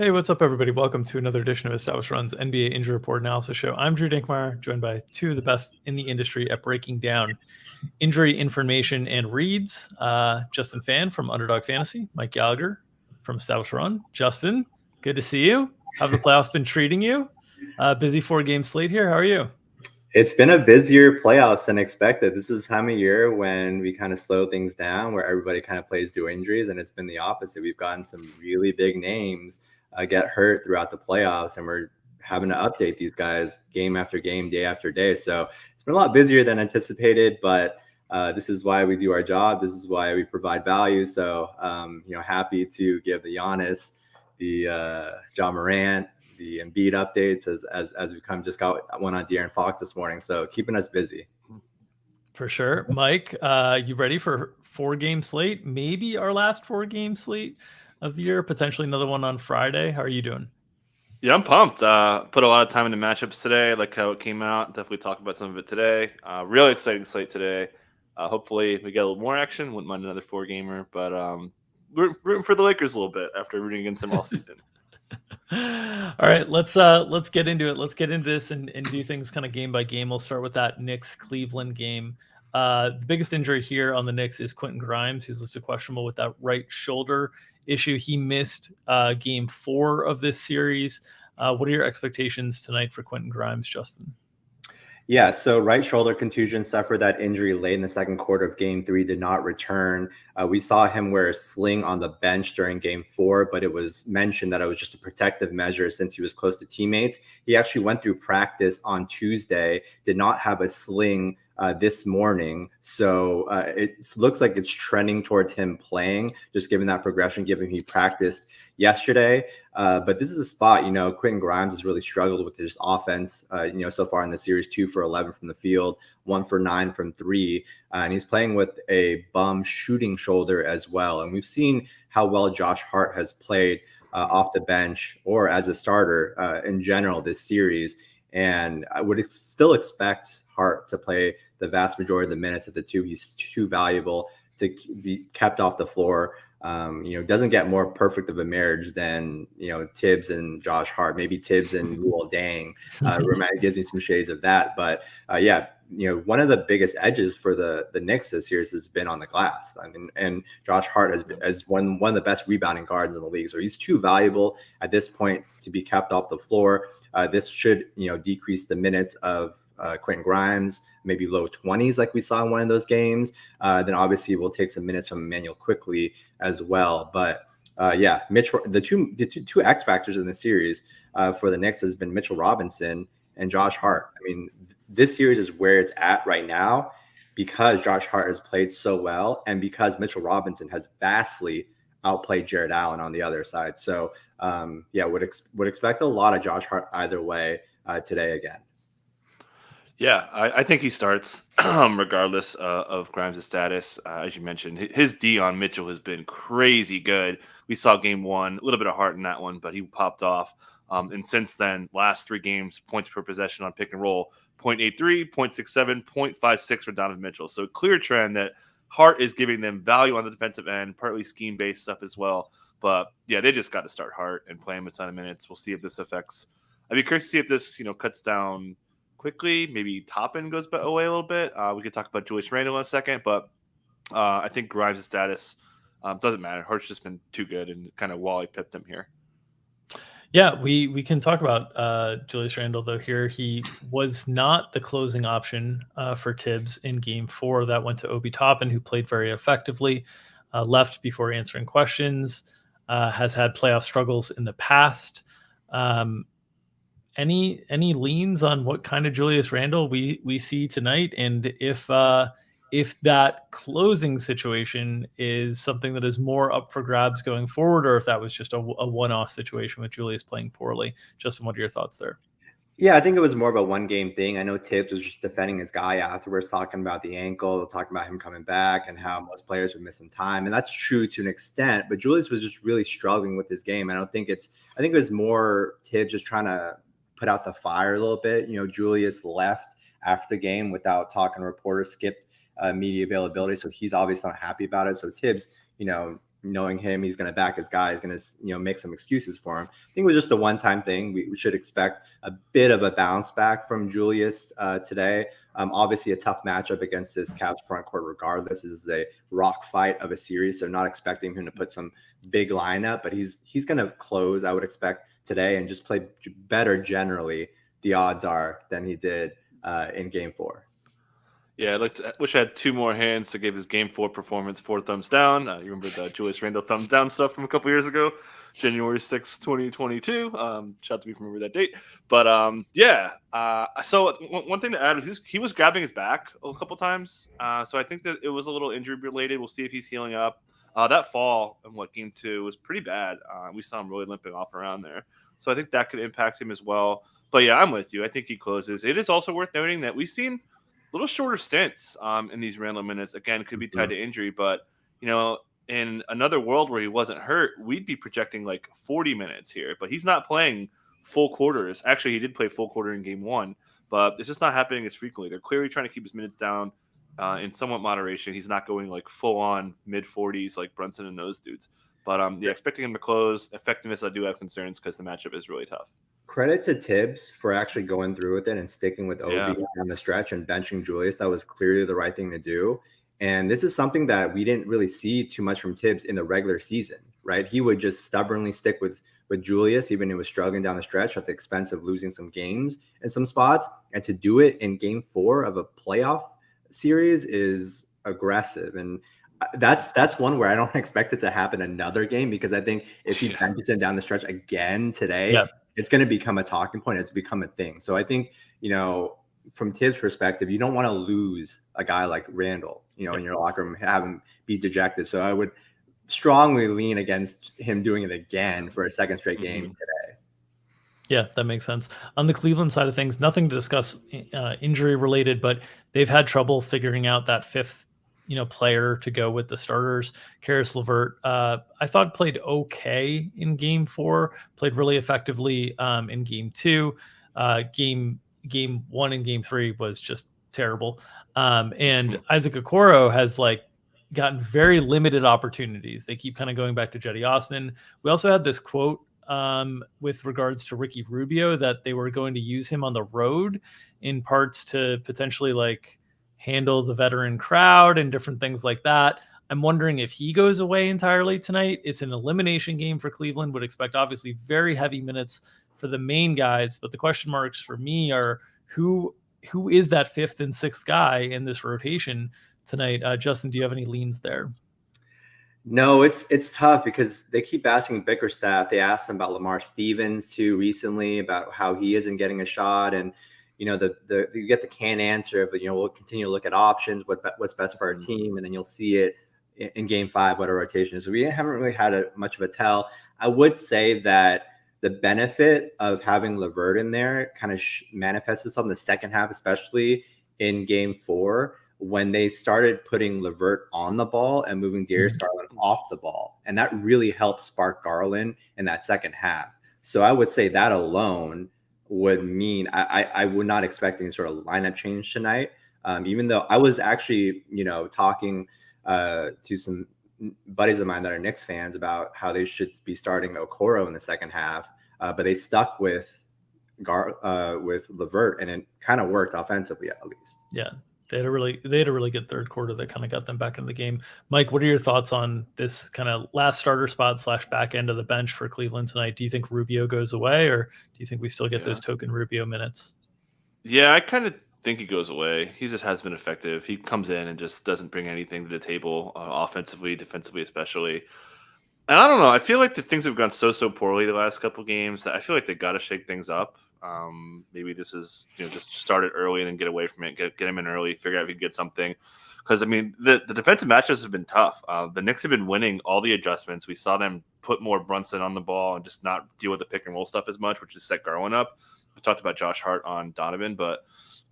Hey, what's up, everybody? Welcome to another edition of Established Run's NBA Injury Report Analysis Show. I'm Drew Dinkmeyer, joined by two of the best in the industry at breaking down injury information and reads. Justin Fan from Underdog Fantasy, Mike Gallagher from Established Run. Justin, good to see you. How have the playoffs been treating you? Busy 4-game slate here. How are you? It's been a busier playoffs than expected. This is time of year when we kind of slow things down, where everybody kind of plays through injuries, and it's been the opposite. We've gotten some really big names get hurt throughout the playoffs, and we're having to update these guys game after game, day after day. So it's been a lot busier than anticipated, but this is why we do our job. This is why we provide value. So, happy to give the Giannis, the John Morant, the Embiid updates as we just got one on De'Aaron Fox this morning. So keeping us busy. For sure. Mike, you ready for 4-game slate? Maybe our last 4-game slate of the year, potentially another one on Friday. How are you doing? Yeah, I'm pumped. Put a lot of time into matchups today. I like how it came out. Definitely talk about some of it today. Really exciting slate today. Hopefully we get a little more action. Wouldn't mind another 4-gamer, but rooting for the Lakers a little bit after rooting against them all season. All right, let's get into it. Let's get into this and do things kind of game by game. We'll start with that Knicks-Cleveland game. The biggest injury here on the Knicks is Quentin Grimes, who's listed questionable with that right shoulder issue. He missed game 4 of this series. What are your expectations tonight for Quentin Grimes, Justin? Yeah, so right shoulder contusion, suffered that injury late in the second quarter of game 3, did not return. We saw him wear a sling on the bench during game 4, but it was mentioned that it was just a protective measure since he was close to teammates. He actually went through practice on Tuesday, did not have a sling this morning. So it looks like it's trending towards him playing, just given that progression, given he practiced yesterday. But this is a spot, Quentin Grimes has really struggled with his offense, so far in the series, 2 for 11 from the field, 1 for 9 from 3. And he's playing with a bum shooting shoulder as well. And we've seen how well Josh Hart has played off the bench or as a starter in general this series. And I would still expect Hart to play the vast majority of the minutes at the 2. He's too valuable to be kept off the floor. Doesn't get more perfect of a marriage than, Tibbs and Josh Hart, maybe Tibbs and Luol Deng. Gives me some shades of that. But one of the biggest edges for the Knicks this year has been on the glass. I mean, and Josh Hart has one of the best rebounding guards in the league. So he's too valuable at this point to be kept off the floor. This should, decrease the minutes of Quentin Grimes, maybe low 20s like we saw in one of those games. Then obviously we'll take some minutes from Emmanuel quickly as well. But Mitch, the two X factors in the series for the Knicks has been Mitchell Robinson and Josh Hart. I mean, this series is where it's at right now because Josh Hart has played so well and because Mitchell Robinson has vastly outplayed Jared Allen on the other side. So would expect a lot of Josh Hart either way today again. Yeah, I think he starts regardless of Grimes' status. As you mentioned, his D on Mitchell has been crazy good. We saw game 1, a little bit of heart in that one, but he popped off. And since then, last 3 games, points per possession on pick and roll, 0.83, 0.67, 0.56 for Donovan Mitchell. So clear trend that Hart is giving them value on the defensive end, partly scheme-based stuff as well. But, yeah, they just got to start Hart and play him a ton of minutes. We'll see if this affects – I'd be curious to see if this, cuts down – quickly. Maybe Toppin goes away a little bit. We could talk about Julius Randle in a second, but I think Grimes' status doesn't matter. Hart's just been too good and kind of Wally pipped him here. Yeah, we can talk about Julius Randle, though, here. He was not the closing option for Tibbs in game 4. That went to Obi Toppin, who played very effectively, left before answering questions, has had playoff struggles in the past. Any leans on what kind of Julius Randle we see tonight, and if that closing situation is something that is more up for grabs going forward, or if that was just a one-off situation with Julius playing poorly? Justin, what are your thoughts there? Yeah, I think it was more of a one-game thing. I know Tibbs was just defending his guy afterwards, talking about the ankle, talking about him coming back and how most players were missing time. And that's true to an extent, but Julius was just really struggling with his game. I think it was more Tibbs just trying to put out the fire a little bit. Julius left after the game without talking to reporters, skipped media availability. So he's obviously not happy about it. So Tibbs, knowing him, he's going to back his guy. He's going to, make some excuses for him. I think it was just a one-time thing. We should expect a bit of a bounce back from Julius today. Obviously, a tough matchup against this Cavs front court regardless. This is a rock fight of a series, so not expecting him to put some big lineup, but he's going to close, I would expect, today and just play better generally, the odds are, than he did in Game 4. Yeah, wish I had 2 more hands to give his Game 4 performance 4 thumbs down. You remember the Julius Randle thumbs down stuff from a couple years ago, January 6, 2022. Shout out to me for remember that date. But so one thing to add is he was grabbing his back a couple times. So I think that it was a little injury related. We'll see if he's healing up. That fall in Game 2 was pretty bad. We saw him really limping off around there. So I think that could impact him as well. But yeah, I'm with you. I think he closes. It is also worth noting that we've seen little shorter stints in these Randle minutes. Again, could be tied to injury, but in another world where he wasn't hurt, we'd be projecting like 40 minutes here. But he's not playing full quarters. Actually, he did play full quarter in Game 1, but it's just not happening as frequently. They're clearly trying to keep his minutes down in somewhat moderation. He's not going like full on mid 40s like Brunson and those dudes. But expecting him to close. Effectiveness, I do have concerns because the matchup is really tough. Credit to Tibbs for actually going through with it and sticking with Obi on the stretch and benching Julius. That was clearly the right thing to do. And this is something that we didn't really see too much from Tibbs in the regular season, right? He would just stubbornly stick with Julius, even when he was struggling down the stretch at the expense of losing some games in some spots. And to do it in Game 4 of a playoff series is aggressive. And that's one where I don't expect it to happen another game, because I think if he benches him down the stretch again today, it's going to become a talking point. It's become a thing. So I think, from Tibbs' perspective, you don't want to lose a guy like Randle, in your locker room, have him be dejected. So I would strongly lean against him doing it again for a second straight game today. Yeah, that makes sense. On the Cleveland side of things, nothing to discuss injury related, but they've had trouble figuring out that fifth player to go with the starters. Karis LeVert, I thought played okay in Game 4, played really effectively in Game 2. Game 1 and Game 3 was just terrible. And Isaac Okoro has gotten very limited opportunities. They keep kind of going back to Jetty Osman. We also had this quote with regards to Ricky Rubio that they were going to use him on the road in parts to potentially handle the veteran crowd and different things like that. I'm wondering if he goes away entirely tonight. It's an elimination game for Cleveland. Would expect obviously very heavy minutes for the main guys, but the question marks for me are who is that fifth and sixth guy in this rotation tonight? Justin, do you have any leans there? No, it's tough because they keep asking Bickerstaff. They asked him about Lamar Stevens too recently, about how he isn't getting a shot, and you get the canned answer, but we'll continue to look at options, what's best for our team, and then you'll see it in Game 5 what our rotation is. So we haven't really had much of a tell. I would say that the benefit of having LeVert in there kind of manifests itself in the second half, especially in Game 4, when they started putting LeVert on the ball and moving Darius Garland off the ball. And that really helped spark Garland in that second half. So I would say that alone would mean I would not expect any sort of lineup change tonight. Even though I was actually, talking to some buddies of mine that are Knicks fans about how they should be starting Okoro in the second half, but they stuck with LeVert, and it kind of worked offensively at least. Yeah. They had a really good third quarter that kind of got them back in the game. Mike, what are your thoughts on this kind of last starter spot / back end of the bench for Cleveland tonight? Do you think Rubio goes away, or do you think we still get those token Rubio minutes? Yeah, I kind of think he goes away. He just has been effective. He comes in and just doesn't bring anything to the table, offensively, defensively, especially. And I don't know. I feel like the things have gone so poorly the last couple games that I feel like they got to shake things up. Maybe this is just start it early and then get away from it, get him in early, figure out if he can get something. Because the defensive matchups have been tough. The Knicks have been winning all the adjustments. We saw them put more Brunson on the ball and just not deal with the pick and roll stuff as much, which is set Garland up. We talked about Josh Hart on Donovan, but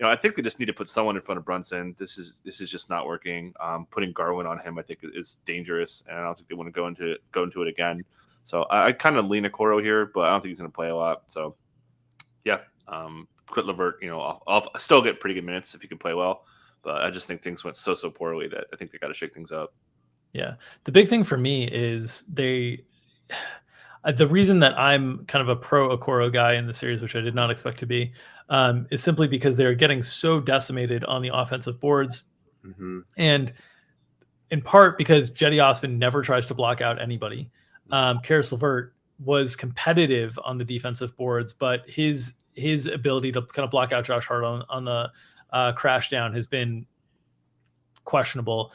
I think they just need to put someone in front of Brunson. This is just not working. Putting Garland on him, I think, is dangerous, and I don't think they want to go into it again. So I kind of lean Okoro here, but I don't think he's going to play a lot. So yeah, quit LeVert. I'll still get pretty good minutes if he can play well, but I just think things went so poorly that I think they got to shake things up. Yeah. The big thing for me is the reason that I'm kind of a pro Okoro guy in the series, which I did not expect to be, is simply because they're getting so decimated on the offensive boards. Mm-hmm. And in part because Jetty Osman never tries to block out anybody. Karis LeVert was competitive on the defensive boards, but his ability to kind of block out Josh Hart on the crash down has been questionable.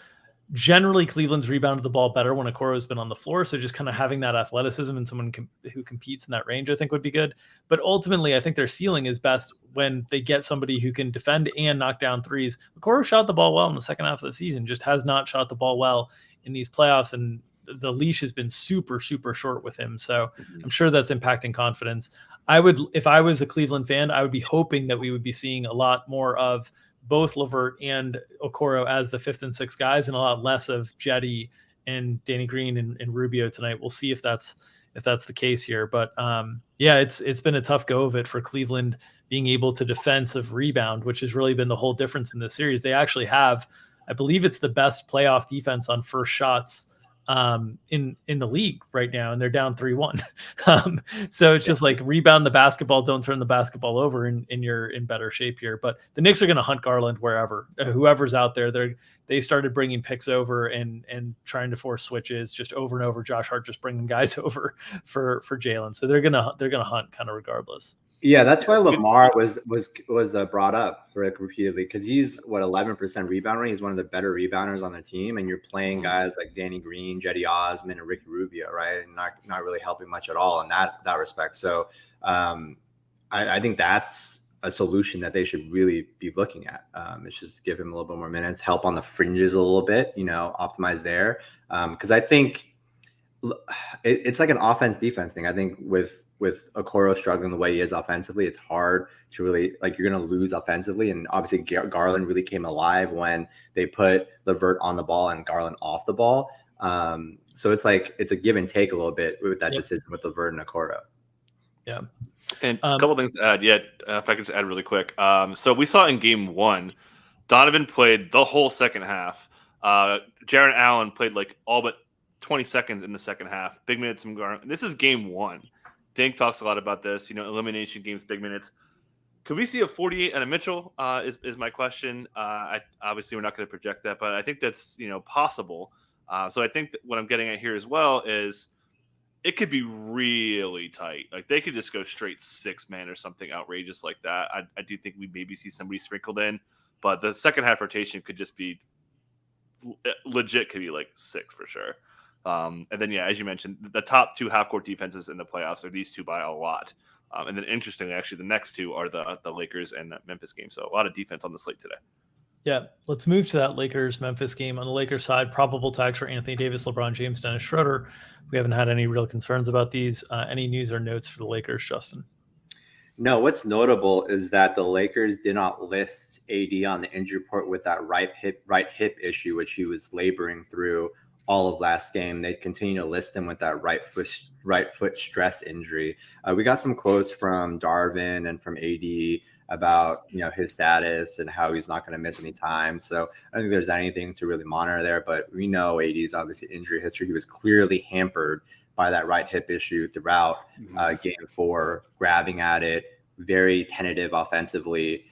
Generally, Cleveland's rebounded the ball better when Okoro's been on the floor. So just kind of having that athleticism and someone who competes in that range, I think would be good. But ultimately, I think their ceiling is best when they get somebody who can defend and knock down threes. Okoro shot the ball well in the second half of the season, just has not shot the ball well in these playoffs. And the leash has been super, super short with him. So I'm sure that's impacting confidence. If I was a Cleveland fan, I would be hoping that we would be seeing a lot more of both LeVert and Okoro as the 5th and 6th guys, and a lot less of Jetty and Danny Green and Rubio tonight. We'll see if that's the case here. But yeah, it's been a tough go of it for Cleveland being able to defensive rebound, which has really been the whole difference in this series. They actually have, I believe it's the best playoff defense on first shots in the league right now, and they're down 3-1. So it's just like rebound the basketball, don't turn the basketball over, and you're in better shape here. But the Knicks are going to hunt Garland wherever, whoever's out there. They started bringing picks over and trying to force switches just over and over. Josh Hart just bringing guys over for Jalen. So they're gonna hunt kind of regardless. Yeah, that's why Lamar was brought up repeatedly, because he's 11% rebound rate. He's one of the better rebounders on the team, and you're playing guys like Danny Green, Jetty Osman, and Ricky Rubio, right? And not really helping much at all in that respect. So I think that's a solution that they should really be looking at. It's just give him a little bit more minutes, help on the fringes a little bit, optimize there. Because I think it's like an offense defense thing. I think with Okoro struggling the way he is offensively, it's hard to really, like, you're going to lose offensively. And obviously Garland really came alive when they put LeVert on the ball and Garland off the ball. So it's like, it's a give and take a little bit with that decision with LeVert and Okoro. Yeah. And a couple things to add. Yeah. If I could just add really quick. So we saw in game 1, Donovan played the whole second half. Jaren Allen played like all but 20 seconds in the second half. Big minutes from Garland. This is game 1. Dink talks a lot about this, elimination games, big minutes. Could we see a 48 and a Mitchell is my question. Obviously, we're not going to project that, but I think that's, possible. So I think that what I'm getting at here as well is it could be really tight. Like they could just go straight 6-man or something outrageous like that. I do think we maybe see somebody sprinkled in, but the second half rotation could just be legit, could be like 6 for sure. And then, as you mentioned, the top 2 half-court defenses in the playoffs are these two by a lot. And then, interestingly, actually, the next 2 are the Lakers and the Memphis game. So a lot of defense on the slate today. Yeah, let's move to that Lakers-Memphis game. On the Lakers side, probable tags for Anthony Davis, LeBron James, Dennis Schroeder. We haven't had any real concerns about these. Any news or notes for the Lakers, Justin? No, what's notable is that the Lakers did not list AD on the injury report with that right hip issue, which he was laboring through all of last game. They continue to list him with that right foot stress injury. We got some quotes from Darvin and from AD about his status and how he's not going to miss any time. So I don't think there's anything to really monitor there, but we know AD's obviously injury history. He was clearly hampered by that right hip issue throughout game 4, grabbing at it, very tentative offensively.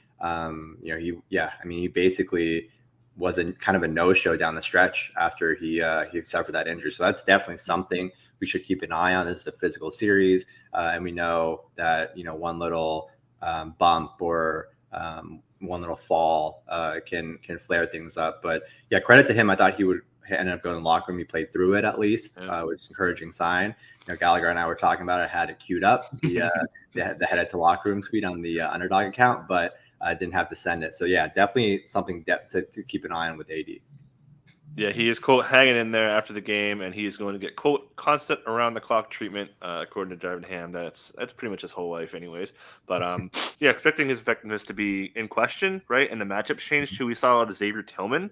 He basically was kind of a no-show down the stretch after he suffered that injury. So that's definitely something we should keep an eye on. This is a physical series, and we know that one little bump or one little fall can flare things up. But yeah, credit to him. I thought he would end up going to the locker room. He played through it at least, which is an encouraging sign. Gallagher and I were talking about it. I had it queued up, the headed to locker room tweet on the Underdog account, but I didn't have to send it. So yeah, definitely something to keep an eye on with AD. Yeah, he is, quote, hanging in there after the game, and he's going to get, quote, constant around-the-clock treatment, according to Darvin Ham. That's pretty much his whole life anyways. But, expecting his effectiveness to be in question, right? And the matchups changed, too. We saw a lot of Xavier Tillman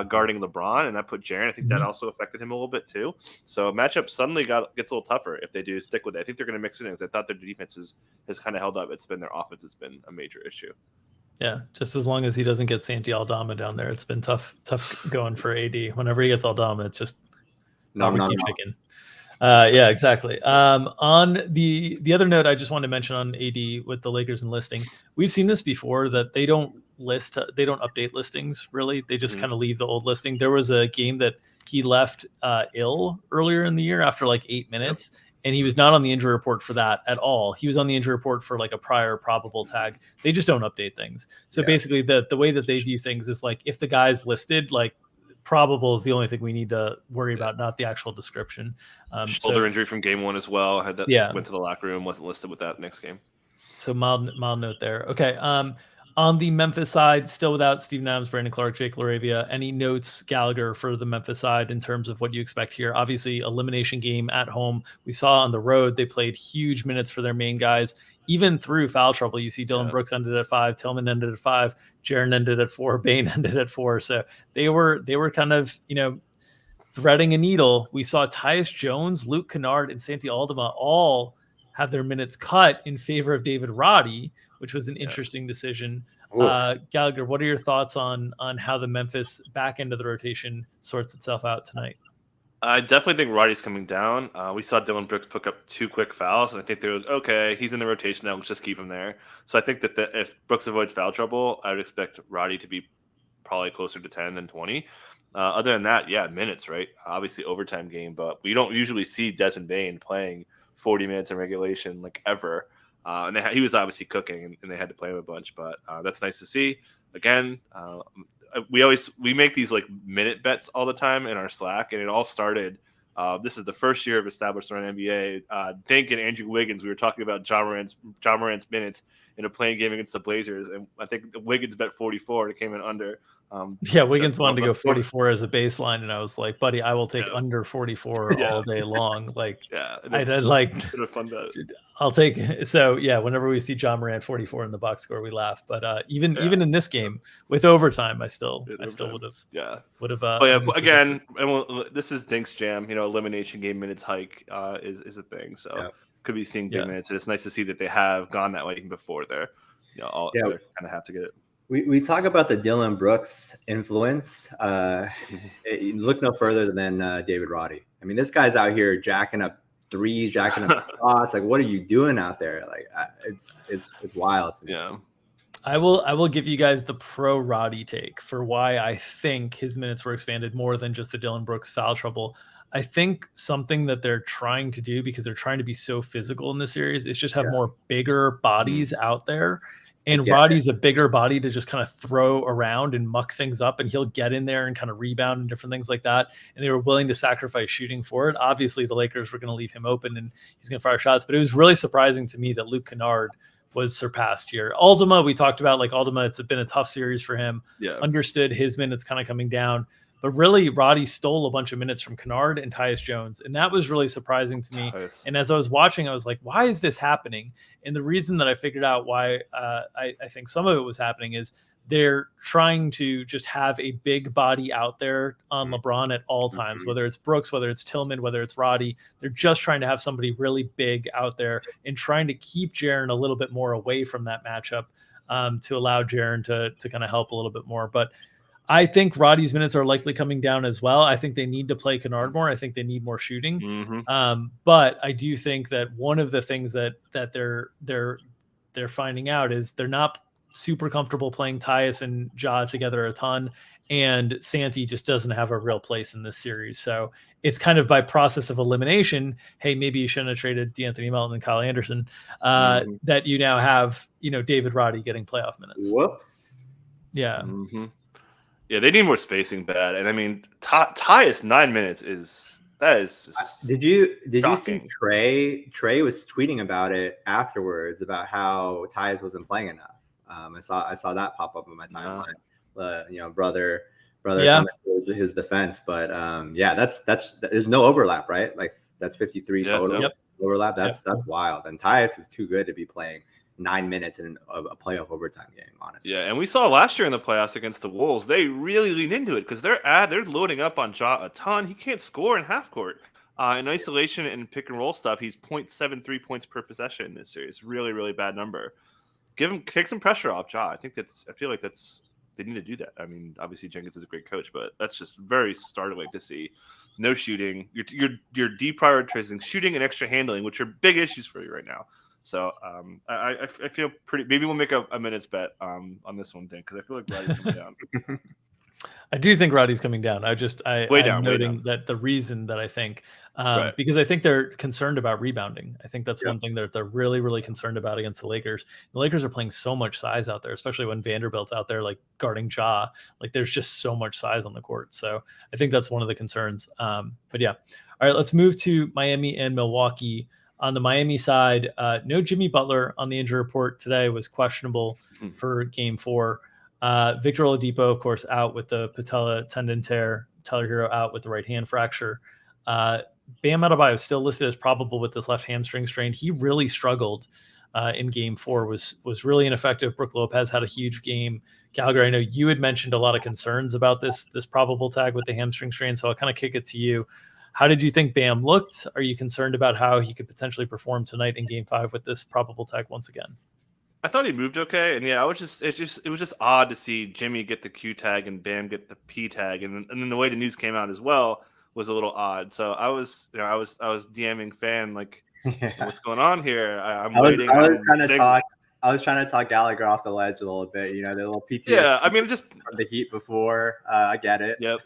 guarding LeBron, and that put Jaren. I think that also affected him a little bit, too. So matchup suddenly gets a little tougher if they do stick with it. I think they're going to mix it in because I thought their defense has kind of held up. It's been their offense has been a major issue. Yeah, just as long as he doesn't get Santi Aldama down there. It's been tough going for AD. Whenever he gets Aldama, it's just barbecue chicken. Yeah, exactly. On the other note, I just wanted to mention on AD with the Lakers and listing, we've seen this before that they don't update listings really. They just kind of leave the old listing. There was a game that he left ill earlier in the year after like 8 minutes. And he was not on the injury report for that at all. He was on the injury report for like a prior probable tag. They just don't update things. So basically the way that they view things is like if the guy's listed, like probable is the only thing we need to worry about, not the actual description. Shoulder injury from game 1 as well. Had that went to the locker room, wasn't listed with that next game. So mild note there. Okay. On the Memphis side, still without Steven Adams, Brandon Clark, Jake LaRavia. Any notes, Gallagher, for the Memphis side in terms of what you expect here? Obviously, elimination game at home. We saw on the road they played huge minutes for their main guys. Even through foul trouble, you see Dylan Brooks ended at 5, Tillman ended at 5, Jaren ended at 4, Bane ended at 4. So they were kind of, threading a needle. We saw Tyus Jones, Luke Kennard, and Santi Aldama all have their minutes cut in favor of David Roddy, which was an interesting decision. Gallagher, what are your thoughts on how the Memphis back end of the rotation sorts itself out tonight? I definitely think Roddy's coming down. We saw Dylan Brooks pick up 2 quick fouls, and I think they were okay. He's in the rotation now. Let's just keep him there. So I think that if Brooks avoids foul trouble, I would expect Roddy to be probably closer to 10 than 20. Other than that, minutes, right? Obviously overtime game, but we don't usually see Desmond Bane playing 40 minutes in regulation like ever. And he was obviously cooking, and they had to play him a bunch, but that's nice to see. Again, we make these like minute bets all the time in our Slack, and it all started. This is the first year of established around NBA. Dink and Andrew Wiggins, we were talking about John Morant's minutes in a playing game against the Blazers, and I think Wiggins bet 44, and it came in under. Wiggins wanted to go 44 as a baseline, and I was like, buddy, I will take under 44 all day long. Like, I did like fun bet. I'll take. So whenever we see John Morant 44 in the box score, we laugh. But even in this game with overtime, I still would have. Again, this is Dink's jam. Elimination game minutes hike is a thing. So could be seeing big minutes. And it's nice to see that they have gone that way even before they're kind of have to get it. We talk about the Dylan Brooks influence. Look no further than David Roddy. I mean, this guy's out here jacking up threes, jacking up shots. Like, what are you doing out there? Like, it's wild to me. Yeah. I will give you guys the pro Roddy take for why I think his minutes were expanded more than just the Dylan Brooks foul trouble. I think something that they're trying to do, because they're trying to be so physical in this series, is just have more bigger bodies out there. And Roddy's a bigger body to just kind of throw around and muck things up, and he'll get in there and kind of rebound and different things like that. And they were willing to sacrifice shooting for it. Obviously, the Lakers were going to leave him open and he's going to fire shots. But it was really surprising to me that Luke Kennard was surpassed here. Aldama, we talked about, like Aldama, it's been a tough series for him. Understood his minutes kind of coming down. But really, Roddy stole a bunch of minutes from Kennard and Tyus Jones. And that was really surprising to me. And as I was watching, I was like, why is this happening? And the reason that I figured out why I think some of it was happening is they're trying to just have a big body out there on LeBron at all times, whether it's Brooks, whether it's Tillman, whether it's Roddy. They're just trying to have somebody really big out there and trying to keep Jaren a little bit more away from that matchup to allow Jaren to kind of help a little bit more. But I think Roddy's minutes are likely coming down as well. I think they need to play Kennard more. I think they need more shooting. But I do think that one of the things that they're finding out is they're not super comfortable playing Tyus and Ja together a ton, and Santi just doesn't have a real place in this series. So it's kind of by process of elimination. Hey, maybe you shouldn't have traded DeAnthony Melton and Kyle Anderson. That you now have, David Roddy getting playoff minutes. Whoops. Yeah. Yeah, they need more spacing bad. And I mean, Tyus 9 minutes is just Did you see Trey? Trey was tweeting about it afterwards about how Tyus wasn't playing enough. I saw that pop up on my timeline. Brother his defense, but that's there's no overlap, right? Like that's 53 total overlap. That's wild. And Tyus is too good to be playing 9 minutes in a playoff overtime game, honestly. Yeah, and we saw last year in the playoffs against the Wolves, they really leaned into it because they're loading up on Ja a ton. He can't score in half court. In isolation and pick and roll stuff, he's 0.73 points per possession in this series. Really, really bad number. take some pressure off Ja. I feel like they need to do that. I mean, obviously Jenkins is a great coach, but that's just very startling to see. No shooting. You're deprioritizing shooting and extra handling, which are big issues for you right now. So I feel pretty. Maybe we'll make a minutes bet on this one thing because I feel like Roddy's coming down. I do think Roddy's coming down. I'm noting that the reason that I think because I think they're concerned about rebounding. I think that's one thing that they're really, really concerned about against the Lakers. The Lakers are playing so much size out there, especially when Vanderbilt's out there like guarding Ja. Like there's just so much size on the court. So I think that's one of the concerns. But yeah. All right, let's move to Miami and Milwaukee. On the Miami side, no Jimmy Butler on the injury report today, was questionable for Game 4. Victor Oladipo, of course, out with the patella tendon tear. Tyler Hero out with the right hand fracture. Bam Adebayo is still listed as probable with this left hamstring strain. He really struggled in Game 4, was really ineffective. Brook Lopez had a huge game. Gallagher, I know you had mentioned a lot of concerns about this probable tag with the hamstring strain, so I'll kind of kick it to you. How did you think Bam looked? Are you concerned about how he could potentially perform tonight in Game 5 with this probable tag once again? I thought he moved okay, and yeah, it was just odd to see Jimmy get the Q tag and Bam get the P tag, and then the way the news came out as well was a little odd. So I was DMing Fan like, what's going on here? I'm waiting. I was trying to talk Gallagher off the ledge a little bit. You know, the little PTSD. Yeah, I mean, just from the Heat before. I get it. Yep.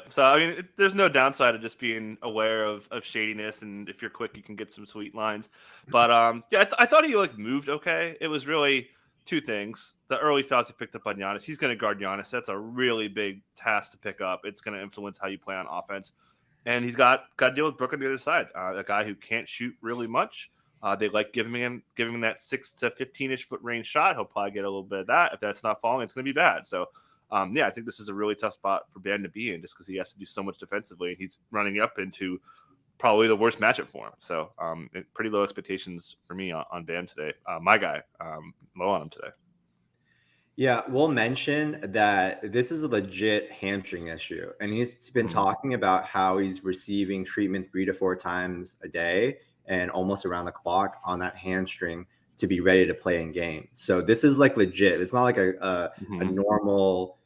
So I mean, there's no downside of just being aware of shadiness, and if you're quick, you can get some sweet lines. But yeah, I thought he like moved okay. It was really two things: the early fouls he picked up on Giannis. He's going to guard Giannis. That's a really big task to pick up. It's going to influence how you play on offense, and he's got to deal with Brook on the other side, a guy who can't shoot really much. They like giving him that 6 to 15-ish foot range shot. He'll probably get a little bit of that. If that's not falling, it's going to be bad. So. Yeah, I think this is a really tough spot for Bam to be in just because he has to do so much defensively, and he's running up into probably the worst matchup for him. So pretty low expectations for me on Bam today. My guy, low on him today. Yeah, we'll mention that this is a legit hamstring issue, and he's been talking about how he's receiving treatment 3 to 4 times a day and almost around the clock on that hamstring to be ready to play in game. So this is like legit. It's not like a normal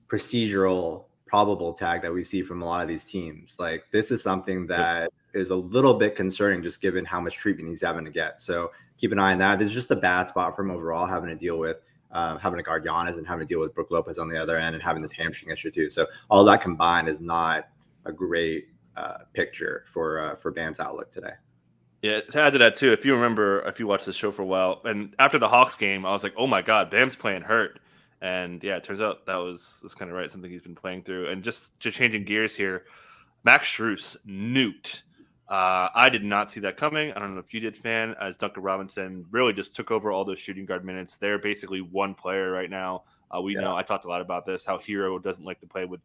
procedural probable tag that we see from a lot of these teams. Like this is something that is a little bit concerning just given how much treatment he's having to get. So keep an eye on that. This is just a bad spot for him overall, having to deal with having to guard Giannis and having to deal with Brook Lopez on the other end and having this hamstring issue too. So all that combined is not a great picture for Bam's outlook today. Yeah, to add to that too, if you remember, if you watched the show for a while, and after the Hawks game, I was like, oh my God, Bam's playing hurt. And yeah, it turns out that's kind of right, something he's been playing through. And just changing gears here, Max Strus nuked. I did not see that coming. I don't know if you did, Fan, as Duncan Robinson really just took over all those shooting guard minutes. They're basically one player right now. We know, I talked a lot about this, how Hero doesn't like to play with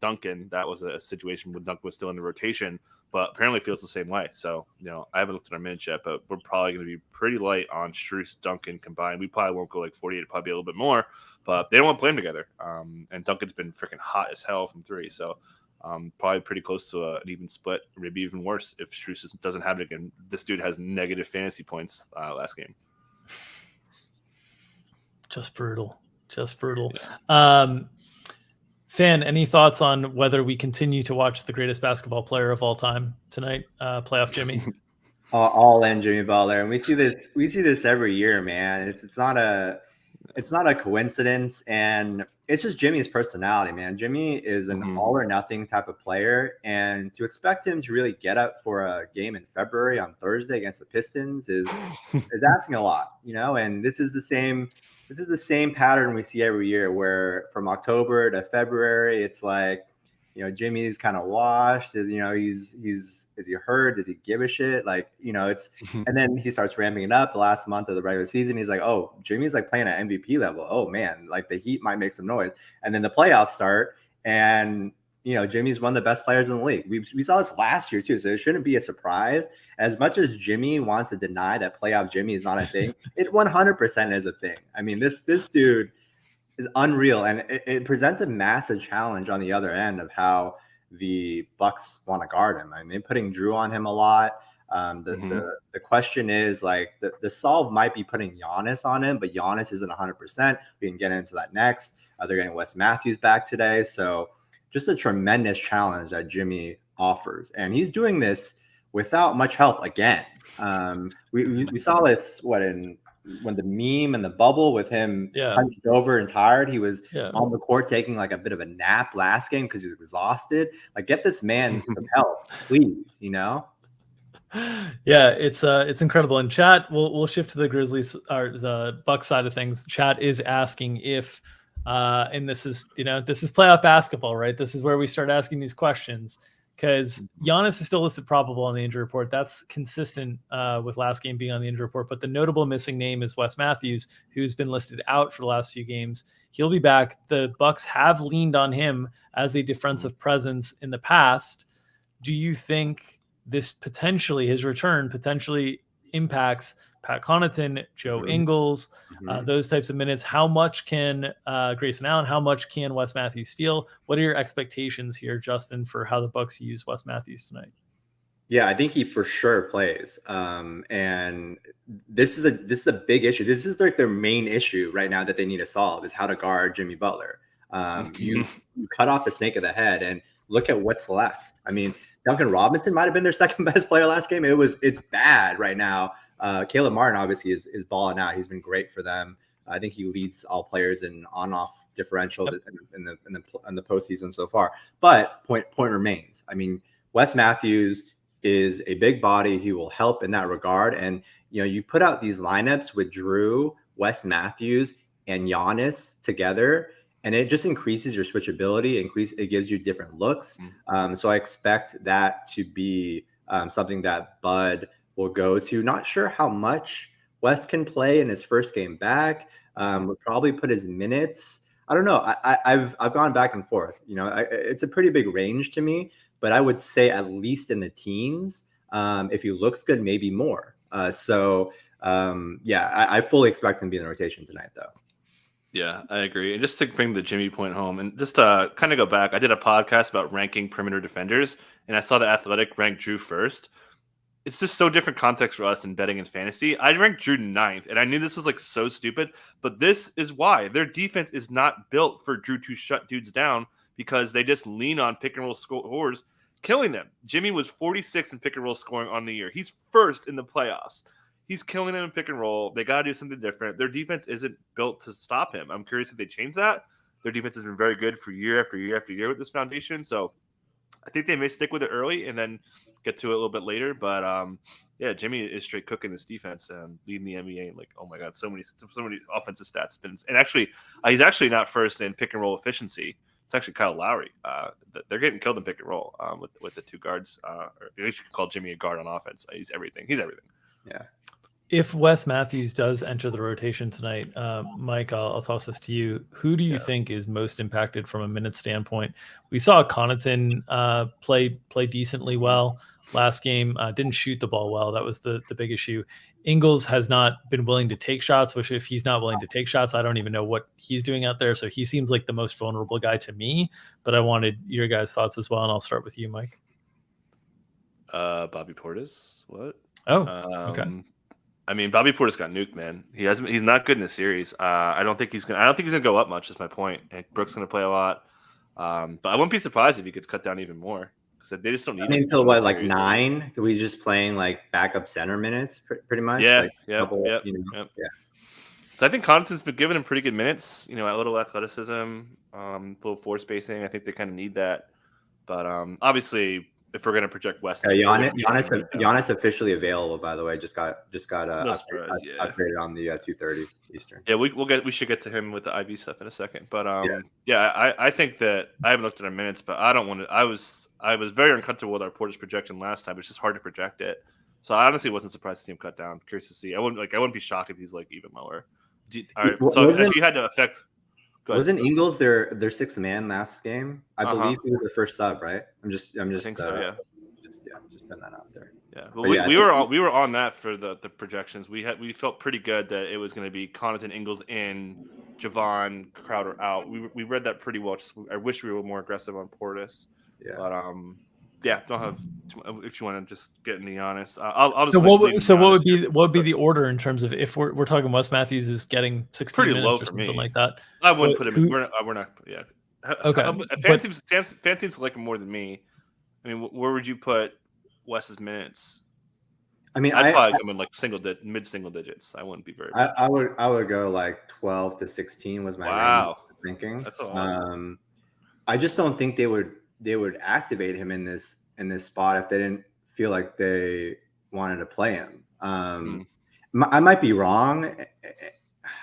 Duncan. That was a situation when Duncan was still in the rotation, but apparently feels the same way. So, I haven't looked at our minutes yet, but we're probably going to be pretty light on Strus, Duncan combined. We probably won't go like 48, probably a little bit more, but they don't want to play them together. And Duncan's been freaking hot as hell from 3. So probably pretty close to an even split, or maybe even worse if Strus doesn't have it again. This dude has negative fantasy points last game. Just brutal. Yeah. Fan, any thoughts on whether we continue to watch the greatest basketball player of all time tonight, playoff Jimmy? All in Jimmy Butler, and we see this every year, man. It's not a coincidence, and it's just Jimmy's personality, man. Jimmy is an all or nothing type of player, and to expect him to really get up for a game in February on Thursday against the Pistons is asking a lot, and this is the same pattern we see every year where from October to February, it's like, Jimmy's kind of washed. Is he hurt? Does he give a shit? Like, and then he starts ramping it up the last month of the regular season. He's like, oh, Jimmy's like playing at MVP level. Oh man, like the Heat might make some noise. And then the playoffs start, and Jimmy's one of the best players in the league. We saw this last year too, so it shouldn't be a surprise. As much as Jimmy wants to deny that playoff Jimmy is not a thing, it 100% is a thing. I mean, this dude is unreal, and it presents a massive challenge on the other end of how the Bucks want to guard him. I mean, they're putting Drew on him a lot. The question is like the solve might be putting Giannis on him, but Giannis isn't 100%. We can get into that next. They're getting Wes Matthews back today, so just a tremendous challenge that Jimmy offers, and he's doing this without much help again. We saw this when the meme and the bubble with him hunched over and tired. He was on the court taking like a bit of a nap last game because he was exhausted. Like, get this man some help, please. Yeah, it's incredible. In chat, we'll shift to the Grizzlies or the Bucks side of things. Chat is asking if, and this is playoff basketball, right? This is where we start asking these questions because Giannis is still listed probable on the injury report. That's consistent with last game being on the injury report. But the notable missing name is Wes Matthews, who's been listed out for the last few games. He'll be back. The Bucks have leaned on him as a defensive presence in the past. Do you think this his return potentially impacts Pat Connaughton, Joe Ingles, those types of minutes? How much can Grayson Allen, how much can Wes Matthews steal? What are your expectations here, Justin, for how the Bucks use Wes Matthews tonight? Yeah, I think he for sure plays. And this is a big issue. This is like their main issue right now that they need to solve is how to guard Jimmy Butler. You cut off the snake of the head and look at what's left. I mean, Duncan Robinson might have been their second best player last game. It's bad right now. Caleb Martin obviously is balling out. He's been great for them. I think he leads all players in on-off differential in the postseason so far. But point remains. I mean, Wes Matthews is a big body. He will help in that regard. And you put out these lineups with Drew, Wes Matthews, and Giannis together, and it just increases your switchability. It gives you different looks. So I expect that to be something that Bud will go to. Not sure how much Wes can play in his first game back. Will probably put his minutes. I don't know. I've gone back and forth. It's a pretty big range to me, but I would say at least in the teens. If he looks good, maybe more. I fully expect him to be in the rotation tonight, though. Yeah, I agree. And just to bring the Jimmy point home, and just to kind of go back, I did a podcast about ranking perimeter defenders, and I saw the Athletic rank Drew first. It's just so different context for us in betting and fantasy. I ranked Drew 9th, and I knew this was like so stupid, but this is why. Their defense is not built for Drew to shut dudes down because they just lean on pick and roll scores, killing them. Jimmy was 46th in pick and roll scoring on the year. He's first in the playoffs. He's killing them in pick and roll. They got to do something different. Their defense isn't built to stop him. I'm curious if they change that. Their defense has been very good for year after year after year with this foundation. So I think they may stick with it early and then get to it a little bit later. But Jimmy is straight cooking this defense and leading the NBA. Like, oh my God, so many offensive stats. And actually, he's actually not first in pick and roll efficiency. It's actually Kyle Lowry. They're getting killed in pick and roll with the two guards. Or at least you could call Jimmy a guard on offense. He's everything. Yeah. If Wes Matthews does enter the rotation tonight, Mike, I'll toss this to you. Who do you think is most impacted from a minute standpoint? We saw Connaughton play decently well last game. Didn't shoot the ball well. That was the big issue. Ingles has not been willing to take shots, which if he's not willing to take shots, I don't even know what he's doing out there. So he seems like the most vulnerable guy to me, but I wanted your guys' thoughts as well. And I'll start with you, Mike. Bobby Portis. What? Oh, okay. I mean, Bobby Portis got nuked, man. He's not good in the series. I don't think he's gonna go up much. Is my point. And Brooks gonna play a lot, but I wouldn't be surprised if he gets cut down even more because they just don't need. I mean, until what, like 9? So we just playing like backup center minutes, pretty much. Yeah, like yep. Yeah. So I think Connaughton's been giving him pretty good minutes. A little athleticism, little floor spacing. I think they kind of need that, but obviously. If we're gonna project West, Giannis officially available. By the way, just got upgraded on the 2:30 Eastern. Yeah, we should get to him with the IV stuff in a second. But I think that I haven't looked at our minutes, but I don't want to. I was very uncomfortable with our Portis projection last time. It's just hard to project it. So I honestly wasn't surprised to see him cut down. Curious to see. I wouldn't be shocked if he's like even lower. All right. So if you had to affect. Wasn't Ingles their sixth man last game? I believe he was the first sub, right? I think so. Yeah. Just putting that out there. Yeah. Well, we were on that for the projections. We felt pretty good that it was going to be Connaughton, Ingles in, Javon, Crowder out. We read that pretty well. I wish we were more aggressive on Portis. Yeah. But Yeah, don't have. If you want to just get into Giannis, I'll just. So lean what? So Giannis here. what would be the order in terms of if we're talking Wes Matthews is getting 16 Pretty minutes low or for something me. like that? I wouldn't But put him. who- We're not. Yeah. Okay, Fan seems to like him more than me. I mean, where would you put Wes's minutes? I mean, I'd probably come in like mid single digits. I wouldn't be very much. I would go like 12 to 16 was my range of thinking. That's a lot. I just don't think they would activate him in this spot if they didn't feel like they wanted to play him. I might be wrong.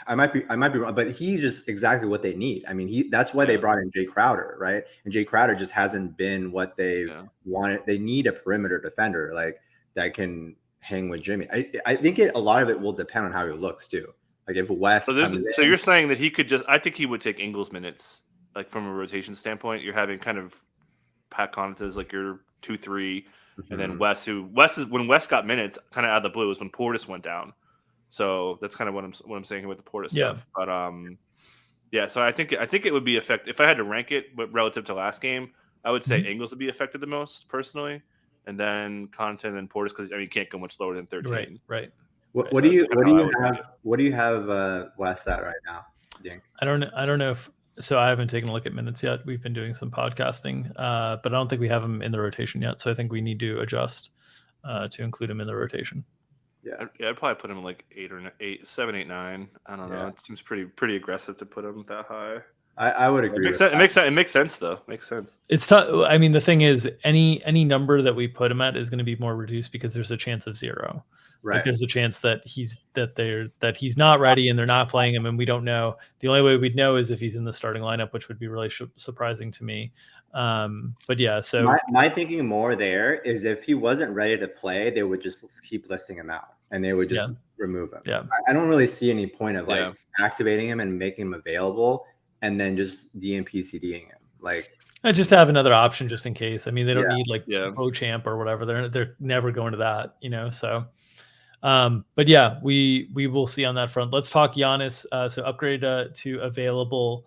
I might be wrong, but he's just exactly what they need. I mean, that's why they brought in Jay Crowder, right? And Jay Crowder just hasn't been what they wanted. They need a perimeter defender like that can hang with Jimmy. I think a lot of it will depend on how he looks too. Like if West. So you're saying that he could just? I think he would take Ingles minutes, like from a rotation standpoint. You're having kind of Pat Connaughton as like your 2-3, and then Wes is when Wes got minutes, kind of out of the blue, was when Portis went down. So that's kind of what I'm saying with the Portis stuff. But so I think it would be effective if I had to rank it, but relative to last game, I would say Ingles would be affected the most personally, and then Connaughton and Portis because you can't go much lower than 13. Right. What do you have West at right now, Dink? I don't know if so. I haven't taken a look at minutes yet. We've been doing some podcasting, but I don't think we have him in the rotation yet. So I think we need to adjust to include him in the rotation. Yeah, I'd probably put him like 7, 8, 9. I don't know. It seems pretty aggressive to put him that high. I would agree. It makes sense though. Makes sense. It's tough. I mean, the thing is, any number that we put him at is going to be more reduced because there's a chance of 0. Right. Like there's a chance that he's not ready and they're not playing him, and we don't know. The only way we'd know is if he's in the starting lineup, which would be really surprising to me. But yeah, so my thinking more there is if he wasn't ready to play, they would just keep listing him out and they would just remove him. Yeah, I don't really see any point of activating him and making him available and then just DNP-CDing him. Like I just have another option just in case. I mean, they don't need like Beauchamp or whatever. They're never going to that, So. But yeah, we will see on that front. Let's talk Giannis. So upgrade to available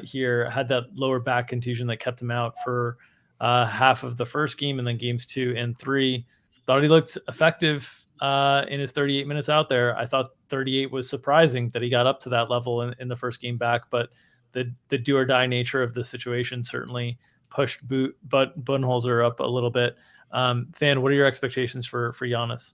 here. Had that lower back contusion that kept him out for half of the first game and then games 2 and 3. Thought he looked effective in his 38 minutes out there. I thought 38 was surprising that he got up to that level in the first game back, but the do or die nature of the situation certainly pushed Budenholzer up a little bit. Fan, what are your expectations for Giannis?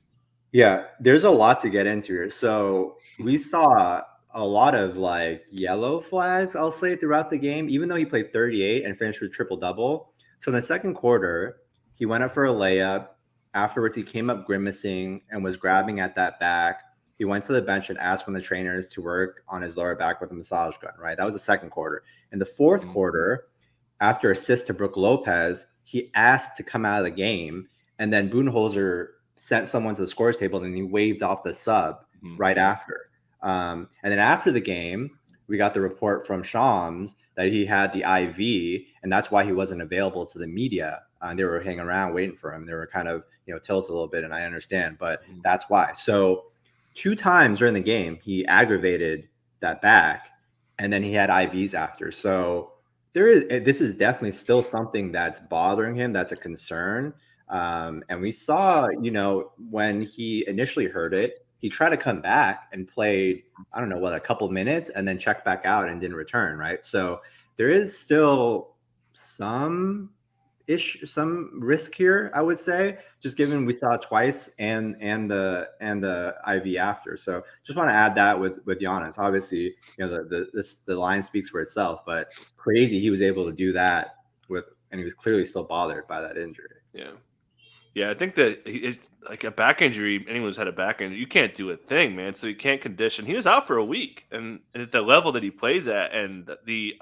Yeah, there's a lot to get into here. So we saw a lot of like yellow flags, I'll say, throughout the game, even though he played 38 and finished with triple-double. So in the second quarter, he went up for a layup. Afterwards, he came up grimacing and was grabbing at that back. He went to the bench and asked one of the trainers to work on his lower back with a massage gun, right? That was the second quarter. In the fourth quarter, after assist to Brook Lopez, he asked to come out of the game, and then Budenholzer sent someone to the scores table and he waved off the sub right after. And then after the game, we got the report from Shams that he had the IV and that's why he wasn't available to the media. They were hanging around waiting for him. They were kind of, tilted a little bit, and I understand, but that's why. So 2 times during the game, he aggravated that back and then he had IVs after. So this is definitely still something that's bothering him. That's a concern. And we saw, when he initially heard it, he tried to come back and played, I don't know a couple minutes and then checked back out and didn't return. Right. So there is still some risk here, I would say, just given we saw it twice and the IV after. So just want to add that with Giannis. Obviously, the line speaks for itself, but crazy he was able to do that and he was clearly still bothered by that injury. Yeah, I think that it's like a back injury. Anyone who's had a back injury, you can't do a thing, man. So you can't condition. He was out for a week, and at the level that he plays at, and the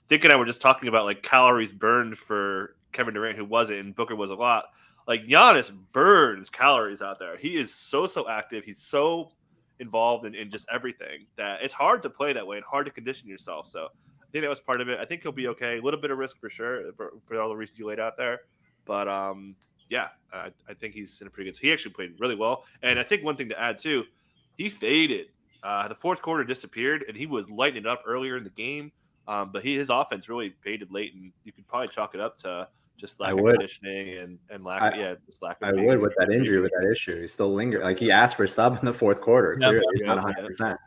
Dick and I were just talking about like calories burned for Kevin Durant, who wasn't, and Booker was a lot. Like Giannis burns calories out there. He is so active. He's so involved in just everything that it's hard to play that way and hard to condition yourself. So I think that was part of it. I think he'll be okay. A little bit of risk for sure for all the reasons you laid out there, but I think he's in a pretty good. He actually played really well, and I think one thing to add too, he faded. The fourth quarter disappeared, and he was lighting it up earlier in the game. But his offense really faded late, and you could probably chalk it up to just lack of conditioning and lack just lack of. I would with that injury, with that issue. He still lingered. Like he asked for sub in the fourth quarter. Clearly, not 100%.